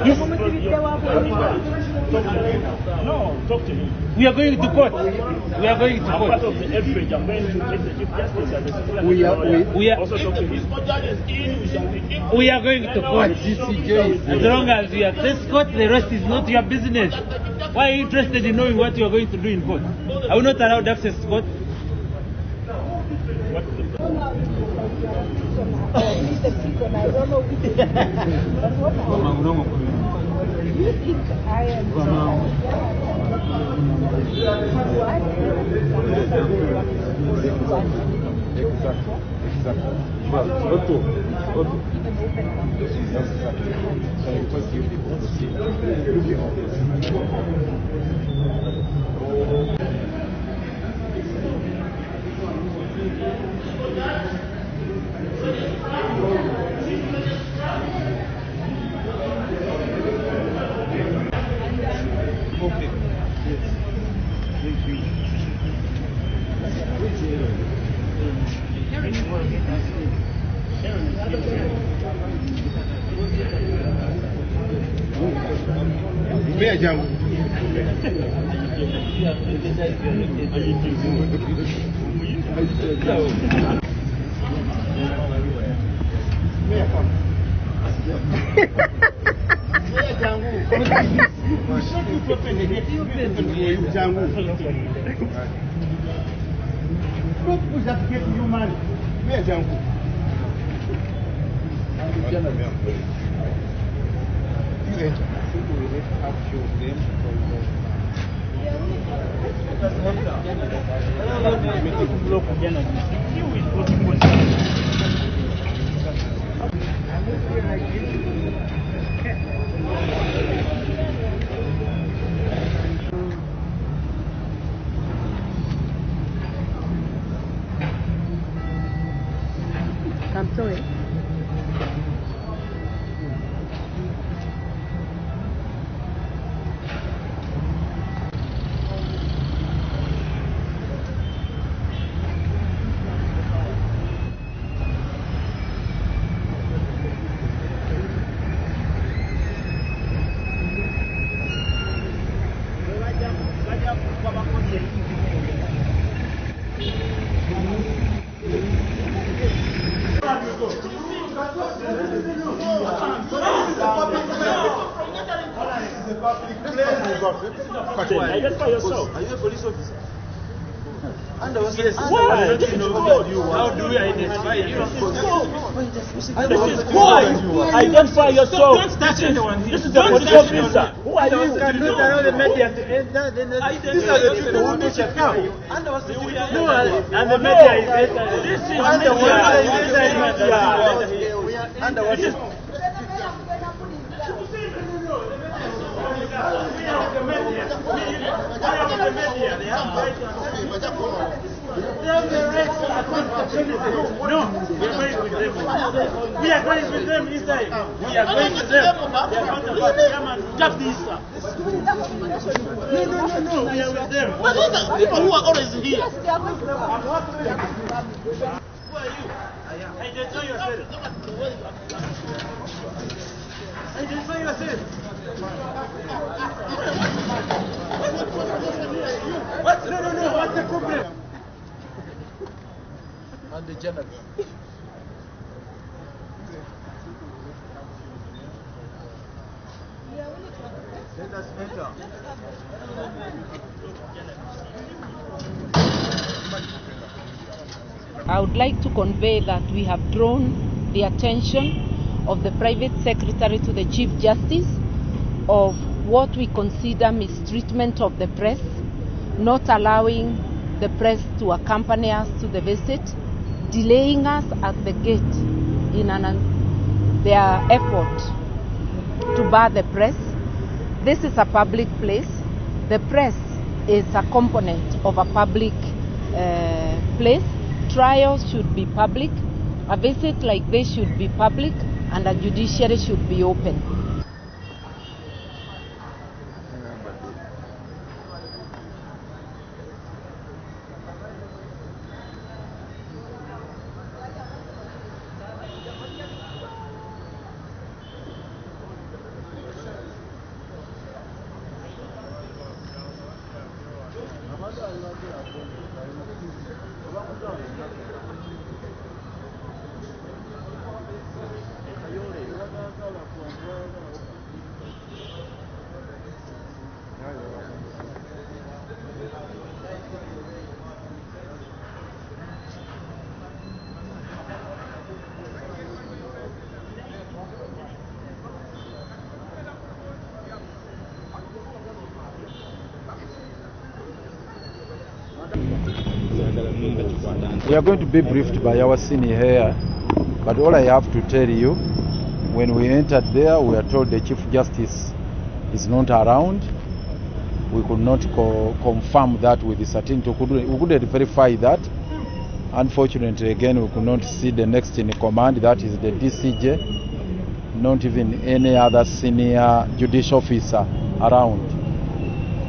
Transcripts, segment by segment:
Yes. No, talk to me. We are going to court. We are going to I'm court. part of the average. I'm going to take the Chief Justice and the Civil We are also talk to me. We are going to court. As long as we access court, the rest is not your business. Why are you interested in knowing what you are going to do in court? Are we not allowed access to court? You think I am I'm sorry. Identify yourself. Are you a police officer? Yes. Why? This is code. How do we identify you? This is code. Identify yourself. Don't touch anyone here. This is the police officer. Who are you? These are the people who do check out. No, and the media is this is the media. No, we are going with them. We are going with them inside. We are going with them. They are going to come and jump this. No, we are with them. But those are people who are always here. Yes, they are going to Who are you? Identify yourself. Identify yourself. What? No, what's the problem? And the general. Let us enter. I would like to convey that we have drawn the attention of the Private Secretary to the Chief Justice of what we consider mistreatment of the press, not allowing the press to accompany us to the visit, delaying us at the gate in their effort to bar the press. This is a public place. The press is a component of a public place. Trials should be public. A visit like this should be public, and a judiciary should be open. We are going to be briefed by our senior here, but all I have to tell you, when we entered there, we are told the Chief Justice is not around. We could not confirm that with certainty. We couldn't verify that. Unfortunately, again, we could not see the next in command, that is the DCJ, not even any other senior judicial officer around,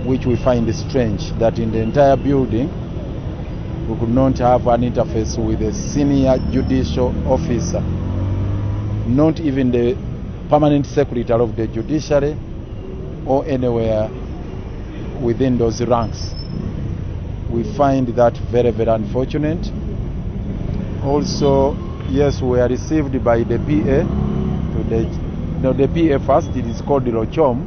which we find strange, that in the entire building, we could not have an interface with a senior judicial officer, not even the permanent secretary of the judiciary or anywhere within those ranks. We find that very, very unfortunate. Also, yes, we are received by the PA to the PA first. It is called Rochom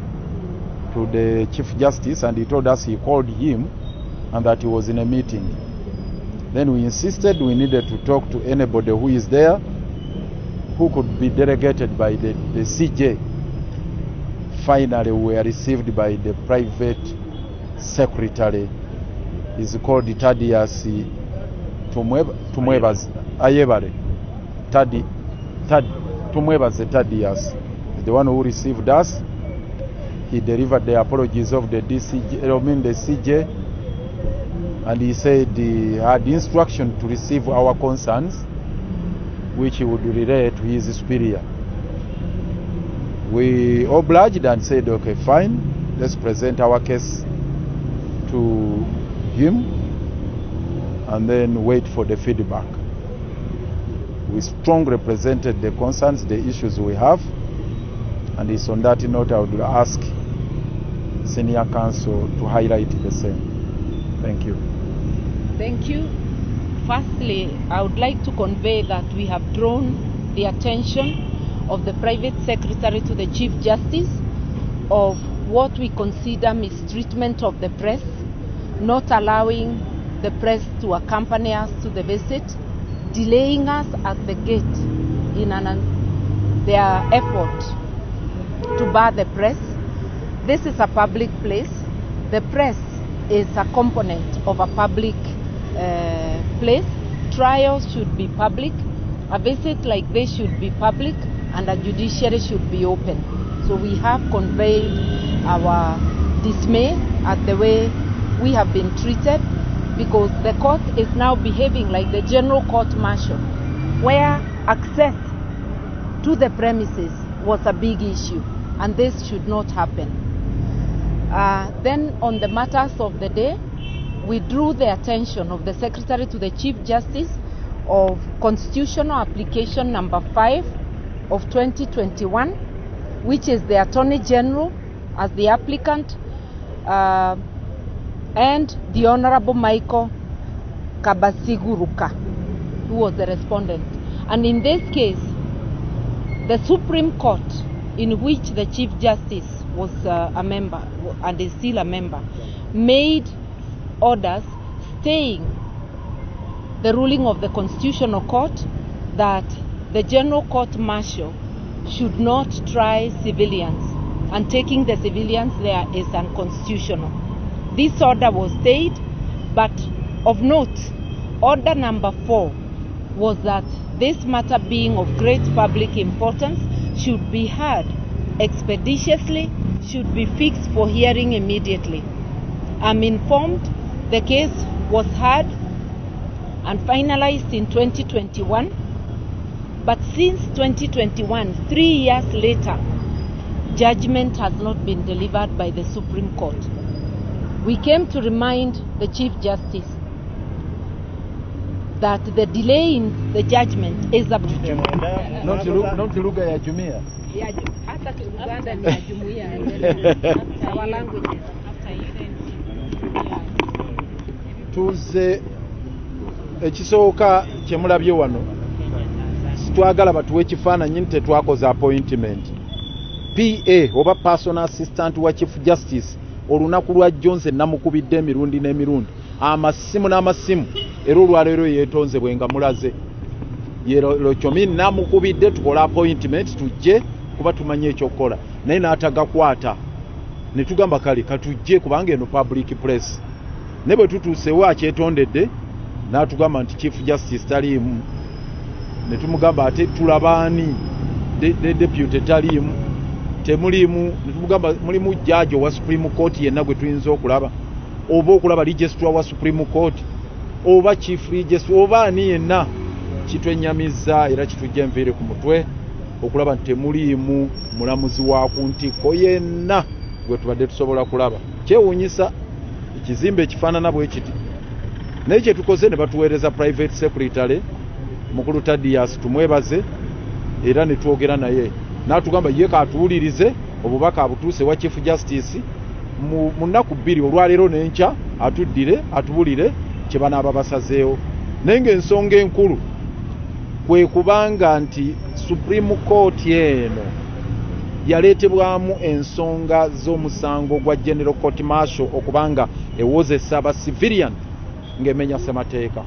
to the Chief Justice, and he told us he called him and that he was in a meeting. Then we insisted we needed to talk to anybody who is there, who could be delegated by the CJ. Finally, we were received by the private secretary. He's called Thaddeus Tumwebas Ayebare. Tumwebas Thaddeus is the one who received us. He delivered the apologies of the CJ, and he said he had instruction to receive our concerns, which he would relay to his superior. We obliged and said, okay, fine, let's present our case to him and then wait for the feedback. We strongly represented the concerns, the issues we have, and it's on that note I would ask Senior Counsel to highlight the same. Thank you. Thank you. Firstly, I would like to convey that we have drawn the attention of the private secretary to the Chief Justice of what we consider mistreatment of the press, not allowing the press to accompany us to the visit, delaying us at the gate in their effort to bar the press. This is a public place. The press is a component of a public place. Trials should be public. A visit like this should be public, and a judiciary should be open. So we have conveyed our dismay at the way we have been treated, because the court is now behaving like the general court martial, where access to the premises was a big issue, and this should not happen. Then on the matters of the day, we drew the attention of the Secretary to the Chief Justice of Constitutional Application number 5 of 2021, which is the Attorney General as the applicant, and the Honorable Michael Kabasiguruka, who was the respondent. And in this case, the Supreme Court, in which the Chief Justice was a member and is still a member, made orders staying the ruling of the Constitutional Court that the General Court Martial should not try civilians, and taking the civilians there is unconstitutional. This order was stayed, but of note, order number 4 was that this matter being of great public importance should be heard expeditiously, should be fixed for hearing immediately. I'm informed the case was heard and finalized in 2021, but since 2021, 3 years later, judgment has not been delivered by the Supreme Court. We came to remind the Chief Justice that the delay in the judgment is Not lugha ya jumuiya. hata Uganda ni ya jumuiya, our languages. tuze ekisooka kyemulabye wano twagala batuwe ekifaananyi nti tetwakoze appointment. PA oba personal assistant wa Chief Justice olunaku lwa Jones namukubidde emirundi n'emirundi amasimu n'amasimu era olwaleero yeetonzebwe nga mulaze Lochomi namukubidde tukola appointment tujje kuba tumanye ekyokukola naye n'atagakwata ne tugamba kale katujje kubanga eno public place ne bwe tutuusewo akyetondedde n'atugamba nti Chief Justice taliimu ne tumugamba ate tulabaani deputy taliimu temulimu ne tumugamba mulimu judge wa Supreme Court yenna gwe tuyinza okulaba oba okulaba registrar wa Supreme Court oba chief registrar oba ani yenna kitwenyamiza era kitujja enviiri ku mutwe okulaba nti temuliimu mulamuzi wa ku ntikko yenna gwe tubadde tusobola kulaba. Kyewuunyisa ekizimbe ekifaanana bwe kiti naye kye tukoze ne batuweereza private secretary mukulu Tadias tumwebaze era ne twogera naye n'atugamba ye kaatuwulirize obubaka abutuuse wa Chief Justice mu nnaku bbiri olwaleero n'enkya atuddire atubulire kye banaaba basazeewo naye ng'ensonga enkulu kwe kubanga nti Supreme Court eno yaleetebwamu ensonga z'omusango gwa General Court Martial okubanga ewozesa aba civilian ng'emenya ssemateeka.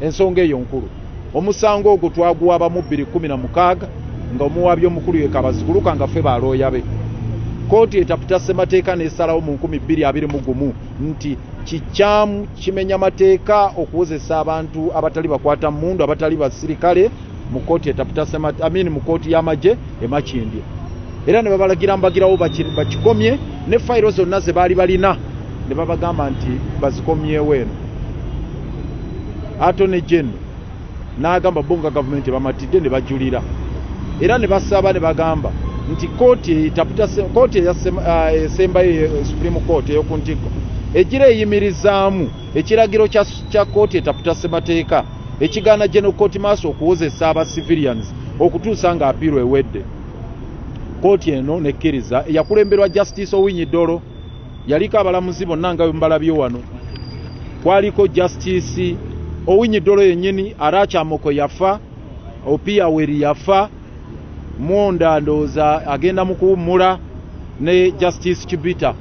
Ensonga eyo nkulu. Omusango ogwo twaguwabamu 2016 nga omuwaabi omukulu ye Kabazikuluka nga ffe balooya be. Kooti etaputa ssemateeka n'esalawo mu 2021 nti kikyamu kimenya mateeka okuwozesa abantu abatali bakwata mmundu abatali basirikale mu kooti etaputa mu kooti y'amagye e Makindye. Era ne babalagira mbagirawo bakikomye ne fayiro zonna ze baali balina ne babagamba nti bazikomyewo eno. Attorney General n'agamba bonga gavumenti bamatidde ne bajulira era ne basaba ne bagamba nti kooti esembayo Supreme Court ey'okuntiko egira eyimirizaamu ekiragiro kya kooti etaputa ssemateeka ekigaana General Court Martial okuwozesa aba civilians okutuusa nga apiiru ewedde. Kooti eno nekkiriza eyakulemberwa Justice Owinyi Dolo yaliko abalamuzi bonna nga mbalabye wano kwaliko Justice Owinyi Dolo yennyini, Aracha Moko yafa, Opia Weri yafa, Mwonda ndooza agenda mu kuwummula ne Justice Kibita.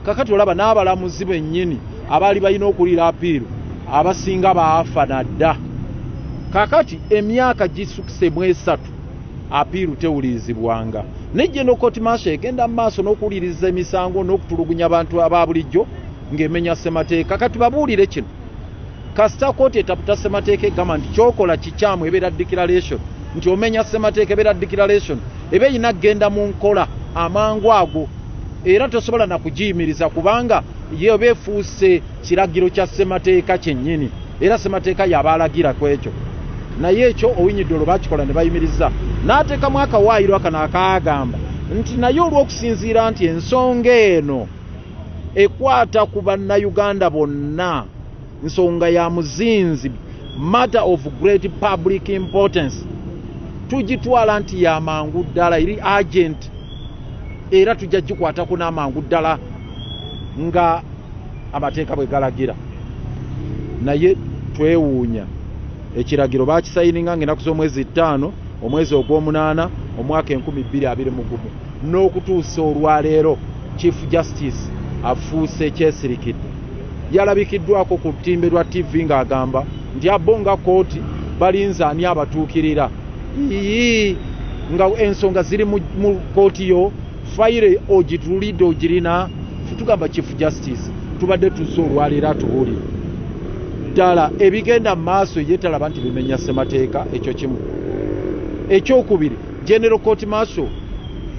Kakati olaba n'abalamuzi bennyini abaali balina okulira apiiru abasinga baafa nadda. Kakati emyaka gisukise mu 3 apiiru tewulirizibwanga. Ne General Court Martial egenda mu maaso n'okuwuliriza emisango n'okutulugunya abantu abaabulijjo ng'emenya ssemateeka. Kati babuulire kino. Kasita kooti etaputa ssemateeka egamba nti kyokola kikyamu ebeera declaration nti omenya ssemateeka ebeera declaration eba erina kgenda mu nkola amangu ago era tosobola na kugiyimiriza kubanga ye oba efuuse kiragiro kya ssemateeka kyennyini era ssemateeka yabaalagira ku ekyo. Naye ekyo Owinyi Dolo bakikola ne bayimiriza n'ateekamu akawaayiro akano akaagamba nti naye olw'okusinziira nti ensonga eno ekwata ku bannayuganda bonna nsonga ya muzinzi matter of great public importance tugitwala nti ya mangu ddala eri agent era tujja gikwatako n'amangu ddala nga amateeka bwe galagira. Naye twewuunya ekiragiro baakisayininga ng'ennaku z'omwezi 5 omwezi ogw'omunaana omwaka 2021 n'okutuusa olwaleero Chief Justice afuuse ekyesirikidde. Yalabikiddwako ku ttimbe lwa TV ng'agamba nti abonga kooti balinza ani abatuukirira nga ensonga ziri mu kooti yo fayire ogitulidde ogirina. Tugamba Chief Justice tubadde tuuse olwaleero atubuulire ddala ebigenda mu maaso ye talaba nti bimenya ssemateeka. Ekyo kimu. Ekyokubiri, General Court Martial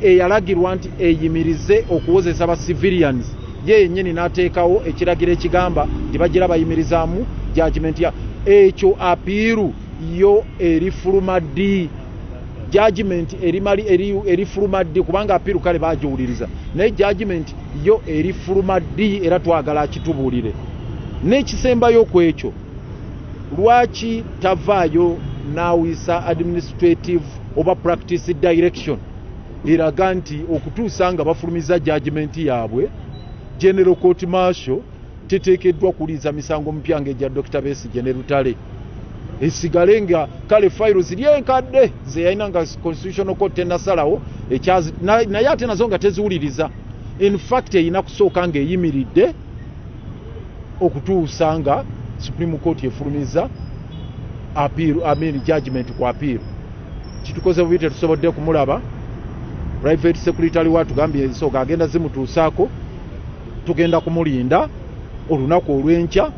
eyalagirwa nti eyimirize okuwozesa aba civilians ye yennyini n'ateekawo ekiragiro ekigamba nti bagira bayimirizaamu judgment ya ekyo apiiru yo erifuluma ddi. Judgment erifuluma ddi kubanga apiiru kale baagiwuliriza naye judgment yo erifuluma ddi era twagala akitubuulire. N'ekisembayo ku ekyo lwaki tavaayo n'awisa administrative oba practice direction eraga nti okutuusa nga bafulumiza judgment yaabwe General Court Martial teteekeddwa kuliiza misango mipya ng'egya Dr. Besigye ne Lutale esigale nga kale fayiro ziri enkadde ze yalina nga constitutional court tenasalawo naye ate nazo nga teziwuliriza. In fact erina kusooka ng'eyimiridde okutuusa nga Supreme Court efulumiza judgment ku appeal. Kitukoze bubi tetusobodde kumulaba. Private secretary watugambye ensooka agenda zimutuusaako, tugenda kumulinda olunaku olw'enkya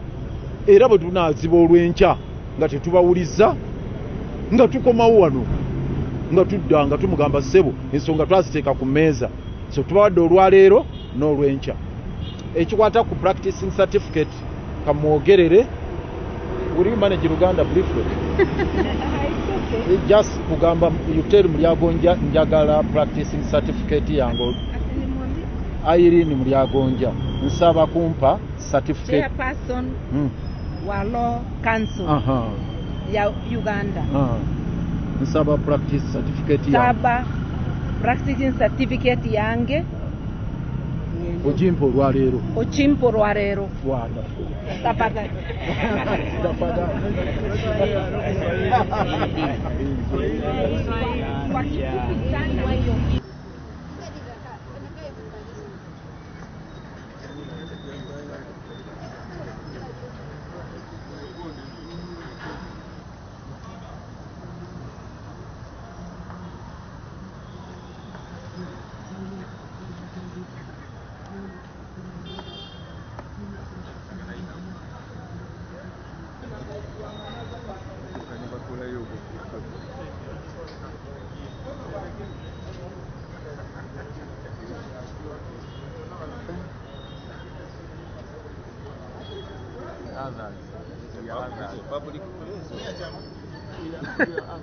era bwe tunaaziba olw'enkya nga tetubawuliza nga tukomawo wano nga tudda nga tumugamba ssebo ensonga twaziteeka ku mmeeza. So tubawadde olwaleero n'olw'enkya. Ekikwata ku practicing certificate kamwogerere. Will you manage Uganda briefly? Just kugamba you tell Mulyagonja njagala practicing certificate yango. Irene Mulyagonja nsaba kumpa certificate. Chairperson wa Law Council ya Uganda. Nsaba practice certificate yango. Saba practicing certificate yange. Ojimpo olwaleero. Ochimpo olwaleero. Wonderful. Tafadhali.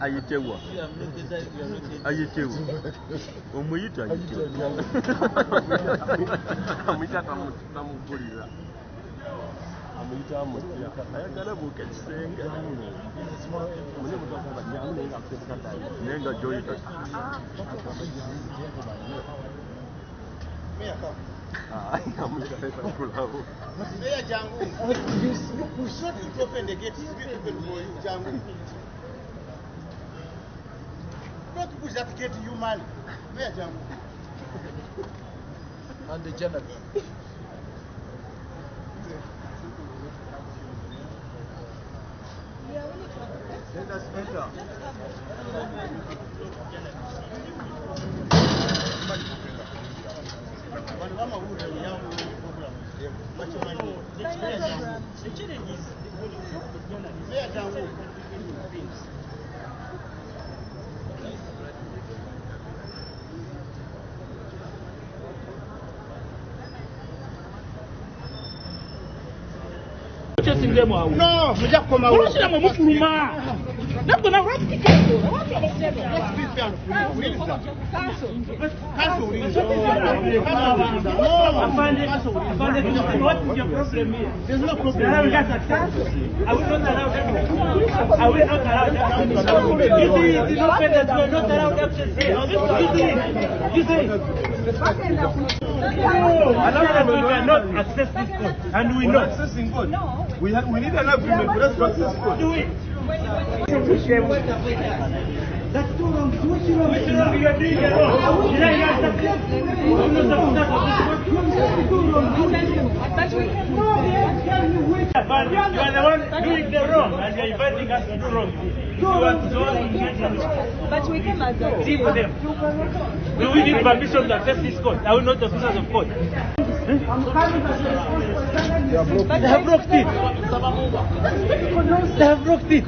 Ayitewa omuyita ayitewa amuyita tamugulira amuyita amutya ayagala buuka ekisenge nenga joyita Mayor Jangu, you should open the gate. It's open for you, Jangu. Don't push that gate, you man. Mayor Jangu. And the general. Let us enter. No, mujja kukomawo. Olwasira mwe mufuluma. Nabwe nawe olwakikendo. What is your problem here? There's no problem. I will not allow that. I will not allow that. It is not fair that we are not allowed access here. You see? We cannot access this court, and we know. Accessing God. No. We need an agreement for us to access God. Do it. That's too wrong. Which wrong? You are doing it wrong. Did I hear but you are the one doing the wrong, and you are inviting us to do wrong. But we came as a team for them. Do we need permission to access this court? Are we not officers of court? They have blocked it. They have blocked it.